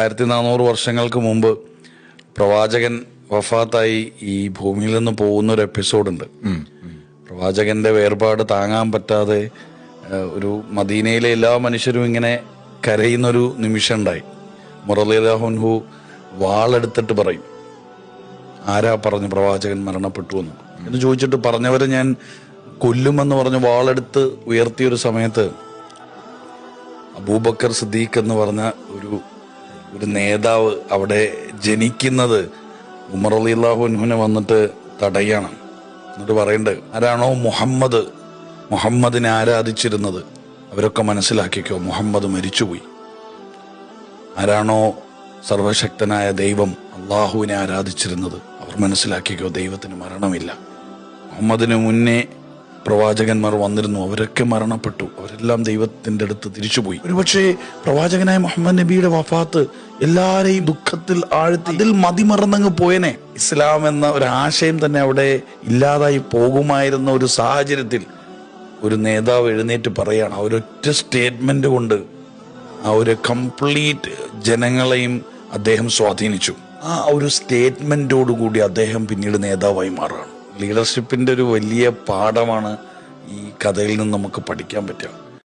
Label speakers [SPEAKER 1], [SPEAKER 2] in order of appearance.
[SPEAKER 1] 1400 വർഷങ്ങൾക്ക് മുമ്പ് പ്രവാചകൻ വഫാത്തായി ഈ ഭൂമിയിൽ നിന്ന് പോകുന്ന ഒരു എപ്പിസോഡുണ്ട്. പ്രവാചകന്റെ വേർപാട് താങ്ങാൻ പറ്റാതെ ഒരു മദീനയിലെ എല്ലാ മനുഷ്യരും ഇങ്ങനെ കരയുന്നൊരു നിമിഷം ഉണ്ടായി. റളിയല്ലാഹു വാളെടുത്തിട്ട് പറയും, ആരാ പറഞ്ഞു പ്രവാചകൻ മരണപ്പെട്ടു എന്ന് ചോദിച്ചിട്ട് പറഞ്ഞവരെ ഞാൻ കൊല്ലുമെന്ന് പറഞ്ഞ് വാളെടുത്ത് ഉയർത്തിയൊരു സമയത്ത് അബൂബക്കർ സിദ്ദീഖ് എന്ന് പറഞ്ഞ ഒരു നേതാവ് അവിടെ ജനിക്കുന്നത് ഉമർ റളിയല്ലാഹു അൻഹുവിനെ വന്നിട്ട് തടയാണ്. എന്നിട്ട് പറയണ്ട്, ആരാണോ മുഹമ്മദിനെ ആരാധിച്ചിരുന്നത് അവരൊക്കെ മനസ്സിലാക്കിക്കോ, മുഹമ്മദ് മരിച്ചുപോയി. ആരാണോ സർവശക്തനായ ദൈവം അള്ളാഹുവിനെ ആരാധിച്ചിരുന്നത് അവർ മനസ്സിലാക്കിക്കോ, ദൈവത്തിന് മരണമില്ല. മുഹമ്മദിന് മുന്നേ പ്രവാചകന്മാർ വന്നിരുന്നു, അവരൊക്കെ മരണപ്പെട്ടു, അവരെല്ലാം ദൈവത്തിന്റെ അടുത്ത് തിരിച്ചുപോയി. ഒരുപക്ഷെ പ്രവാചകനായ മുഹമ്മദ് നബിയുടെ വഫാത്ത് എല്ലാരെയും ദുഃഖത്തിൽ ആഴ്ത്തി അതിൽ മതിമറന്നങ്ങ് പോയനെ. ഇസ്ലാം എന്ന ഒരു ആശയം തന്നെ അവിടെ ഇല്ലാതായി പോകുമായിരുന്ന ഒരു സാഹചര്യത്തിൽ ഒരു നേതാവ് എഴുന്നേറ്റ് പറയാണ്, ആ ഒരൊറ്റ സ്റ്റേറ്റ്മെന്റ് കൊണ്ട് ആ ഒരു കംപ്ലീറ്റ് ജനങ്ങളെയും അദ്ദേഹം സ്വാധീനിച്ചു. ആ ഒരു സ്റ്റേറ്റ്മെന്റോടുകൂടി അദ്ദേഹം പിന്നീട് നേതാവായി മാറുകയാണ്. ലീഡർഷിപ്പിന്റെ ഒരു വലിയ പാഠമാണ് ഈ കഥയിൽ നിന്ന് നമുക്ക് പഠിക്കാൻ പറ്റുക.